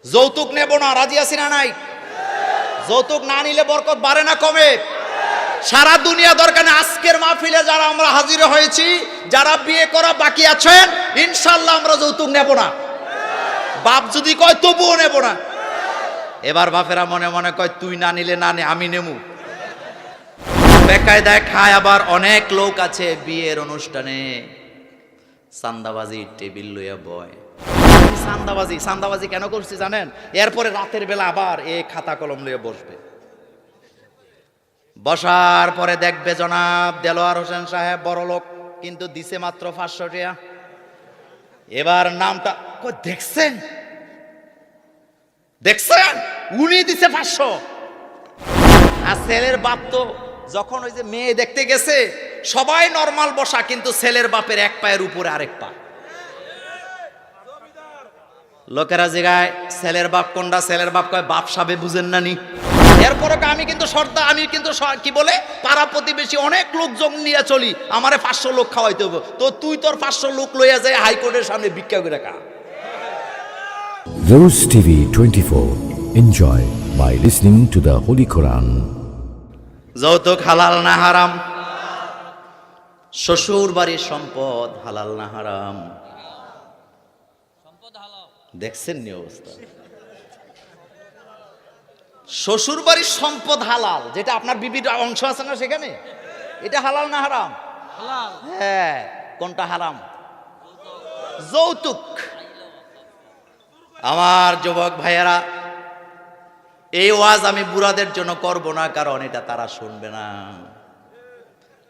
যৌতুক নেব না, রাজি আছি না নাই? যৌতুক না নিলে বরকত বাড়ে না কমে? সারা দুনিয়া দরকার নেই। আজকের মাহফিলে যারা আমরা হাজির হয়েছি, যারা বিয়ে করা বাকি আছেন, ইনশাআল্লাহ আমরা যৌতুক নেব না। বাপ যদি কয় তবুও নেব না। এবার বাপেরা মনে মনে কয় তুই না নিলে না নে, আমি নেবো। বেকায়দায় খায়। আবার অনেক লোক আছে বিয়ের অনুষ্ঠানে চান্দাবাজি টেবিল লইয়া বয়। চান্দাবাজি কেন করছি জানেন? এরপরে রাতের বেলা আবার খাতা কলম লইয়া বসবে। বসার পরে দেখবে জনাব দেলোয়ার হোসেন সাহেব বড় লোক, কিন্তু দিছে মাত্র 500 টাকা। এবার নামটা দেখছেন উনি দিছে 500। আর ছেলের বাপ তো যখন ওই যে মেয়ে দেখতে গেছে, সবাই নরমাল বসা, কিন্তু ছেলের বাপের এক পায়ের উপরে আরেক পা। লোকেরা জিগায় ছেলের বাপ কোনটা? ছেলের বাপ কয় বাপ সাবে বুঝেন না নি। এরপরে আমি কিন্তু কি বলে পাড়া প্রতিবেশী অনেক লোক জম নিয়ে চলি, আমারে 500 লোক খাওয়াইতে হবে। তো তুই তোর 500 লোক লইয়া যায় হাইকোর্টের সামনে ভিক্ষা করে খা। Rose TV 24. Enjoy by listening to the Holy Quran. যৌতুক হালাল না হারাম? শ্বশুর বাড়ির সম্পদ হালাল না হারাম? দেখছেন নি অবস্থা? শ্বশুর বাড়ির সম্পদ হালাল, যেটা আপনার বিবির অংশ আছে না সেখানে, এটা হালাল না হারাম? হ্যাঁ। কোনটা হারাম? যৌতুক। আমার যুবক ভাইয়েরা, এই ওয়াজ আমি বুড়াদের জন্য করব না, কারণ এটা তারা শুনবে না।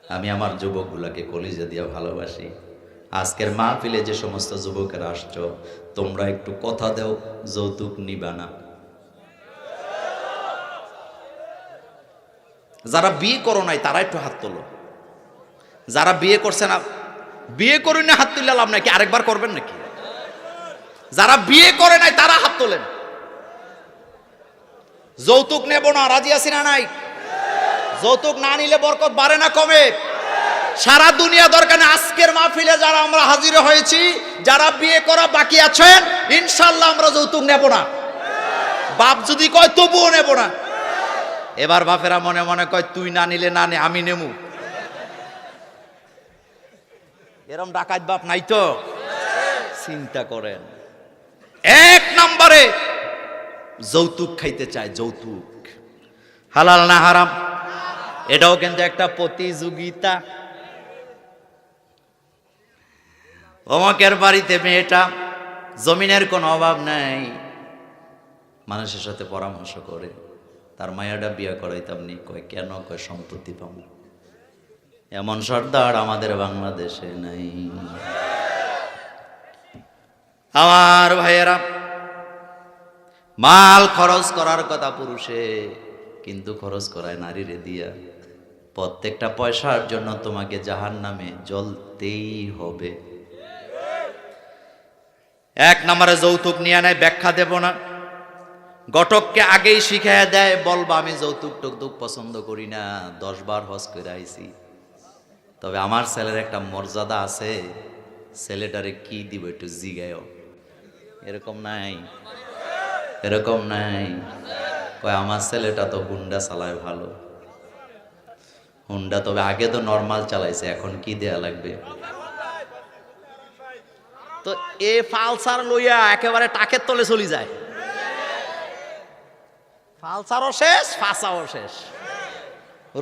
আমি আমার যুবকগুলোকে কলিজা দিয়ে ভালোবাসি। আজকের মাহফিলে যে সমস্ত যুবকেরা আসছো, তোমরা একটু কথা দাও যৌতুক নিবা না। যারা বিয়ে করো নাই তারা একটু হাত তোলো। যারা বিয়ে করছে না, বিয়ে করুন না, হাত তুলে লাভ নাকি? আরেকবার করবেন নাকি? যারা বিয়ে করে নাই তারা হাত তোলেন। যৌতুক নেব না, রাজি আছি না নাই? যৌতুক না নিলে বরকত বাড়ে না কমে? সারা দুনিয়া দরকার নেই। আজকের মাহফিলে যারা আমরা হাজির হয়েছি, যারা বিয়ে করা বাকি আছেন, ইনশাআল্লাহ আমরা যৌতুক নেব না। বাপ যদি কয় তবুও নেব না। এবার বাপেরা মনে মনে কয় তুই না নিলে না নে, আমি নেবো। এরম ডাকাত বাপ নাই তো? চিন্তা করেন। এক নম্বরে যৌতুক খাইতে চায়। যৌতুক হালাল না হারাম? এটাও কিন্তু একটা প্রতিযোগিতা। অমকের বাড়িতে মেয়েটা, জমিনের কোনো অভাব নাই, মানুষের সাথে পরামর্শ করে তার মায়াটা বিয়ে করাইতাম নি। কয় কেন? কয় সম্পত্তি পাব। এমন সর্দার আমাদের বাংলাদেশে নাই। আমার ভাইয়েরা, মাল খরচ করার কথা পুরুষে, কিন্তু খরচ করায় নারীরে দিয়া। প্রত্যেকটা পয়সার জন্য তোমাকে জাহান্নামে জ্বলতেই হবে। এক নম্বরে যৌতুক নিয়ে নেয়, ব্যাখ্যা দেব না। ঘটককে আগেই শিখাইয়া দেয়, বলবা আমি যৌতুক টুকতুক পছন্দ করি না, 10 বার হজ করে আইছি। তবে আমার ছেলের একটা মর্যাদা আছে, ছেলেটারে কি দিব একটু জিগায়। এরকম নাই? এরকম নাই? কয় আমার ছেলেটা তো হুন্ডা চালায় ভালো। হুন্ডা তবে আগে তো নরমাল চালাইছে, এখন কি দেয়া লাগবে? তো এ ফালসার লইয়া একেবারে টাকের তলে চলে যায়। ফালসারও শেষ, ফাঁসাও শেষ।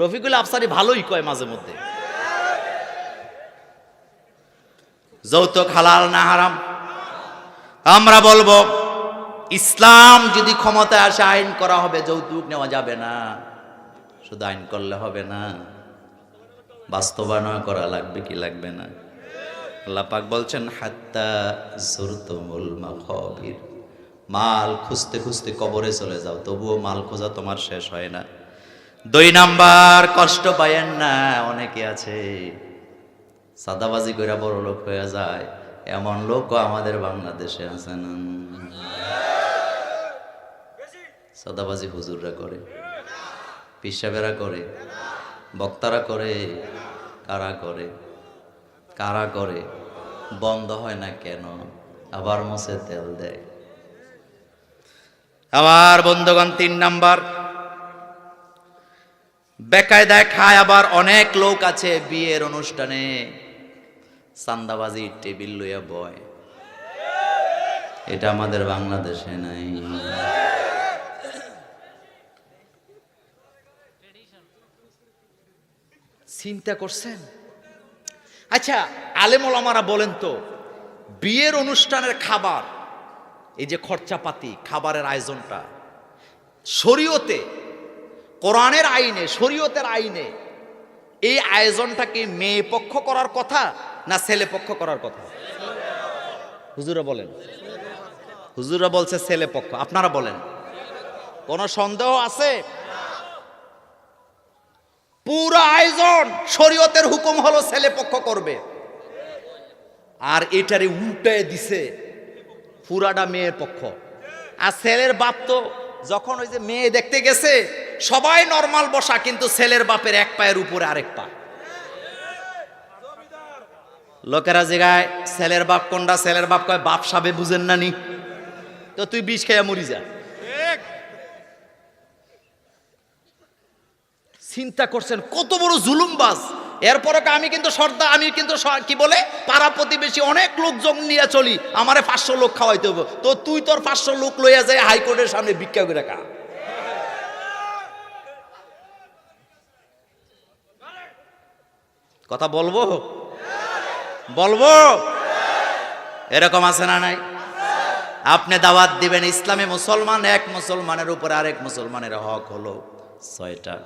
রফিকুল আফসারি ভালোই কয় মাঝে মধ্যে। যৌতুক হালাল না হারাম? আমরা বলবো ইসলাম যদি ক্ষমতায় আসে, আইন করা হবে যৌতুক নেওয়া যাবে না। শুধু আইন করলে হবে না, বাস্তবায়ন করা লাগবে কি লাগবে না? আল্লাহ পাক বলছেন হাত্তা যুরতুমুল মাকাবির, মাল খুঁজতে খুঁজতে কবরে চলে যাও, তবুও মাল খোঁজা তোমার শেষ হয় না। 2 নাম্বার, কষ্ট পায়েন না। অনেকে আছে সাদাবাজি করে বড় লোক হয়ে যায়, এমন লোকও আমাদের বাংলাদেশে আছে না? সাদাবাজি হুজুররা করে, পিসাবেরা করে, বক্তারা করে। কারা করে? কারা করে? বন্ধ হয় না কেন? আবার মোছে তেল দেয়। আবার বন্ধুগণ 3 নাম্বার, বেকায়দায় খায়। আবার অনেক লোক আছে বিয়ের অনুষ্ঠানে চান্দাবাজির টেবিল লইয়া বয়। এটা আমাদের বাংলাদেশে নাই। চিন্তা করছেন? আচ্ছা, আলেম ওলামারা বলেন তো, বিয়ের অনুষ্ঠানের খাবার, এই যে খরচাপাতি, খাবারের আয়োজনটা শরীয়তে, কোরআনের আইনে, শরীয়তের আইনে এই আয়োজনটা কি মেয়ে পক্ষ করার কথা না ছেলে পক্ষ করার কথা? হুজুরা বলেন। হুজুরা বলছে ছেলে পক্ষ, আপনারা বলেন। কোন সন্দেহ আছে? পুরো আয়োজন শরীয়তের হুকুম হলো ছেলে পক্ষ করবে, আর এটারে উল্টায় দিছে পুরাটা মেয়ের পক্ষ। আর ছেলের বাপ তো যখন ওই যে মেয়ে দেখতে গেছে সবাই নরমাল বসা, কিন্তু ছেলের বাপের এক পায়ের উপরে আরেক পা। লোকেরা জিগায় ছেলের বাপ কোনটা? ছেলের বাপ কয় বাপ সাবে বুঝেন না নি, তো তুই বিষ খেয়ে মরি যা। চিন্তা করছেন কত বড় জুলুমবাজ। এরপরে আমি কিন্তু সর্দার, আমি কিন্তু কি বলে পাড়া প্রতিবেশী অনেক লোকজন নিয়ে চলি, আমারে 500 লোক খাওয়াইতে হবে, তো তুই তোর 500 লোক লইয়া যায় হাইকোর্টের সামনে ভিক্ষা করে খা। কথা বলবো বলবো? এরকম আছে না নাই? আপনি দাওয়াত দিবেন ইসলামে, মুসলমান, এক মুসলমানের উপরে আরেক মুসলমানের হক হলো 6টা,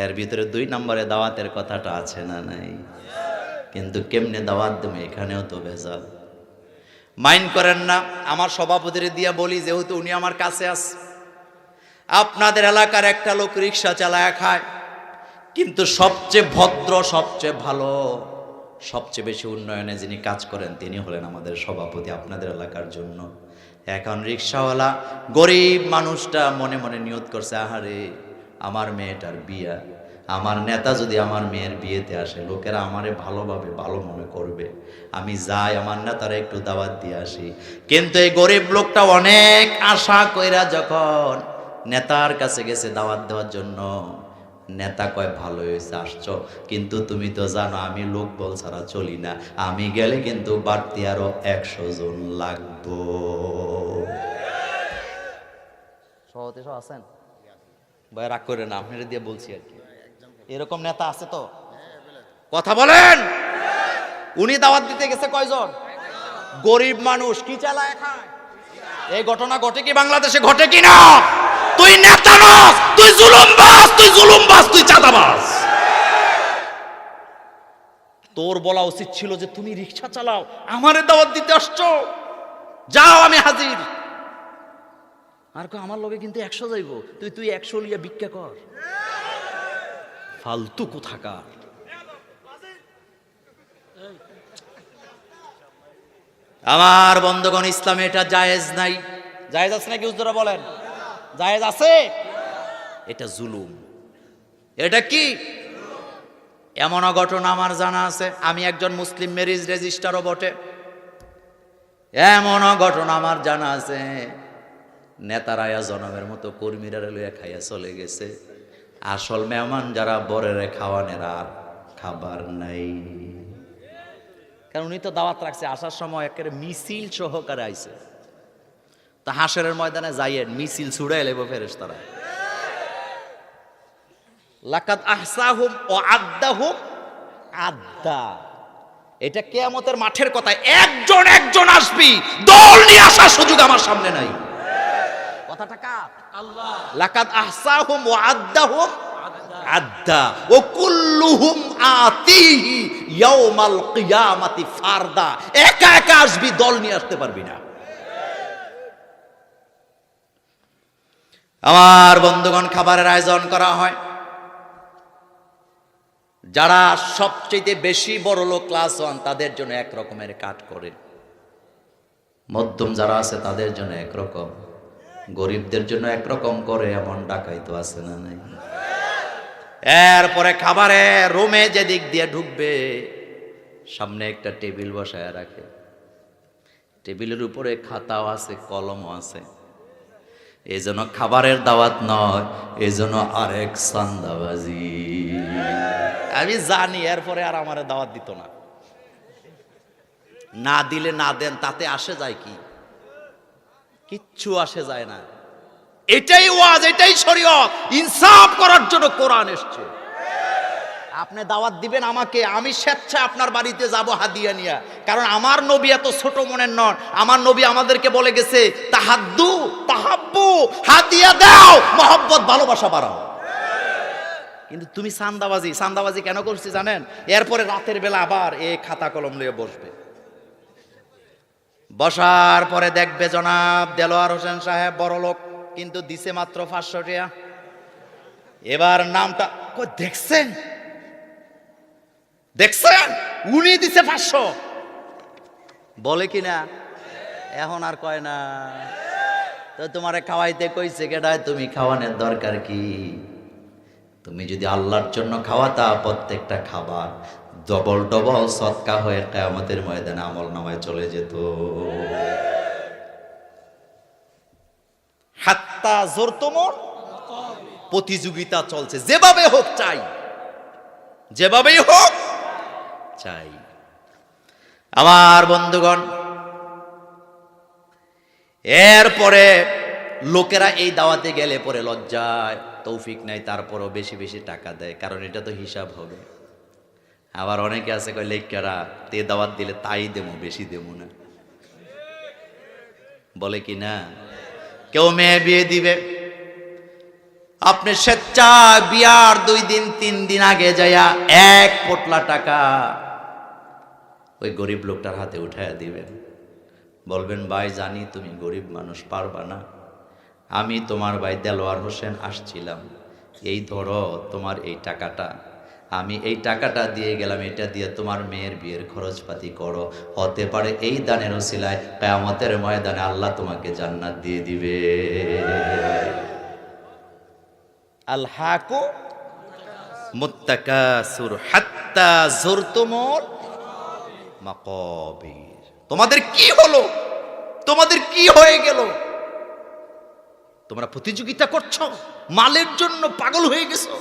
এর ভিতরে 2 নম্বরে দাওয়াতের কথাটা আছে না নাই? কিন্তু কেমনে দাওয়াত দেবে, এখানেও তো ভেজাল। মাইন্ড করেন না, আমার সভাপতির দিয়া বলি, যেহেতু উনি আমার কাছে আছে, আপনাদের এলাকার একটা লোক রিক্সা চালায় খায়, কিন্তু সবচেয়ে ভদ্র, সবচেয়ে ভালো, সবচেয়ে বেশি উন্নয়নে যিনি কাজ করেন তিনি হলেন আমাদের সভাপতি আপনাদের এলাকার জন্য। এখন রিক্সাওয়ালা গরিব মানুষটা মনে মনে নিয়ত করছে, আহারে আমার মেয়েটার বিয়া, আমার নেতা যদি আমার মেয়ের বিয়েতে আসে লোকেরা আমারে ভালোভাবে ভালো মনে করবে, আমি যাই আমার নেতারা একটু দাওয়াত দিয়ে আসি। কিন্তু এই গরিব লোকটা অনেক আশা কইরা যখন নেতার কাছে গেছে দাওয়াত দেওয়ার জন্য, নেতা কয় ভালো হয়েছে আসছো, কিন্তু তুমি তো জানো আমি লোক বল ছাড়া চলি না, আমি গেলে কিন্তু বাড়তি আরো 100 জন লাগবো। সহজে আছেন ভাই, রাগ করে না, আপনারা দিয়ে বলছি আর কি। এরকম নেতা আছে তো? কথা বলেন। উনি দাওয়াত দিতে গেছে কয়জন? গরিব মানুষ কি চালায় খায়। এই ঘটনা ঘটে কি বাংলাদেশে? ঘটে কি না? তুই নেতা নস, তুই জুলুমবাজ, তুই জুলুমবাজ, তুই চাঁদাবাজ। তোর বলা উচিত ছিল যে তুমি রিকশা চালাও, আমারে দাওয়াত দিতে আসছো, যাও আমি হাজির। আর কো আমার লগে কিন্তু 100 যাইব, তুই 100 লিয়া ভিক্ষা কর। ফালতু কোথাকার। আমার বন্ধুগণ, ইসলামে এটা জায়েজ নাই। জায়েজ আছে নাকি হুজুরা বলেন? জায়েজ আছে? এটা জুলুম। এটা কি? এমন ঘটনা আমার জানা আছে, আমি একজন মুসলিম ম্যারেজ রেজিস্ট্রারও বটে। এমন ঘটনা আমার জানা আছে, নেতারা জনমের মতো কর্মীরা লইয়া খাইয়া চলে গেছে, আসল মেহমান যারা বরের খাওয়ানের আর খাবার নাই। কারণ উনি তো দাওয়াত রাখছে, আসার সময় একেবারে মিছিল সহকারে আইছে। তা হাসরের ময়দানে যাইয়েন মিছিল ছুড়ে এলেব ফেরেশতারা। লাকাদ আহসাহুম ওয়া আদ্দাহুম আদ্দা। এটা কিয়ামতের মাঠের কথা। একজন একজন আসবি, দল নিয়ে আসার সুযোগ আমার সামনে নাই। কথাটা কার? আল্লাহ। লাকাদ আহসাহুম ওয়া আদ্দাহুম আদ্দা ও কুল্লুহুম আতিহি ইয়াউমাল কিয়ামাতি ফারদা। একা একা আসবি, দল নিয়ে আসতে পারবি না। আমার বন্ধুগণ, খাবারের আয়োজন করা হয়, যারা সবচেয়ে বেশি বড় লোক ক্লাস 1 তাদের জন্য এক রকমের কাট করে, মধ্যম যারা আছে তাদের জন্য একরকম, গরিবদের জন্য একরকম করে। এমন ডাকাই তো আছে না নাই? এরপরে খাবারে রুমে যেদিক দিয়ে ঢুকবে সামনে একটা টেবিল বসায় রাখে, টেবিলের উপরে খাতাও আছে, কলমও আছে। এই জন্য খাবারের দাওয়াত নয়, এই জন্য আরেক চান্দাবাজি। আমি জানি এরপরে আর আমার দাওয়াত দিত না। না দিলে না দেন, তাতে আসে যায় কি? কিচ্ছু আসে যায় না। এটাই ওয়াজ, এটাই শরীয়ত। ইনসাফ করার জন্য কোরআন এসছে। আপনি দাওয়াত দিবেন আমাকে, আমি স্বেচ্ছায় আপনার বাড়িতে যাব হাদিয়া নিয়ে। কারণ আমার নবী এত ছোট মনের নন। আমার নবী আমাদেরকে বলে গেছে তাহাদ্দু তাহাব্বু, হাদিয়া দাও, মহব্বত ভালোবাসা বাড়াও। কিন্তু তুমি চান্দাবাজি, চান্দাবাজি কেন করছি জানেন? এরপরে রাতের বেলা আবার এই খাতা কলম নিয়ে বসবে। বসার পরে দেখবে জনাব দেলোয়ার হোসেন সাহেব বড় লোক, কিন্তু দিছে মাত্র 500 টাকা। এবার নামটা দেখছেন, দেখছেন উনি দিছে 500, বলে কিনা? এখন আর কয় না। তো তোমারে খাওয়াইতে কইছে কেডায়? তুমি খাওয়ানোর দরকার কি? তুমি যদি আল্লাহর জন্য খাওয়াতা, প্রত্যেকটা খাবার ডবল ডবল সদকা হয়ে কিয়ামতের ময়দানে আমল নামায় চলে যেত। হাত্তা জোরতুমুর, প্রতিযোগিতা চলছে, যেভাবে হোক চাই, যেভাবেই হোক চাই। আমার বন্ধুগণ, এরপরে লোকেরা এই দাওয়াতে গেলে পরে লজ্জায় তৌফিক নাই, তারপরও বেশি বেশি টাকা দেয়, কারণ এটা তো হিসাব হবে। আবার অনেকে আছে কয় লেখারা তে দাওয়াত দিলে তাই দেবো, বেশি দেবো না, বলে কি না? কেউ মেয়ে বিয়ে দিবে, আপনি স্বেচ্ছায় বিয়ার 2 দিন 3 দিন আগে যাইয়া 1 পোটলা টাকা ওই গরিব লোকটার হাতে উঠাইয়া দিবেন। বলবেন ভাই জানি তুমি গরিব মানুষ, পারবা না, আমি তোমার ভাই দেলোয়ার হোসেন আসছিলাম, এই ধরো তোমার এই টাকাটা, আমি এই টাকাটা দিয়ে গেলাম, এটা দিয়ে তোমার মেয়ের বিয়ের খরচপাতি করো, হতে পারে এই দানের ওসিলায় কিয়ামতের ময়দানে আল্লাহ তোমাকে জান্নাত দিয়ে দিবে। আল হাকু মুত্তাকাসুর হাত্তা যুরতুমুল মাকাবির। তোমাদের কি হলো? তোমাদের কি হয়ে গেল? তোমরা প্রতিযোগিতা করছো, মালের জন্য পাগল হয়ে গেছো।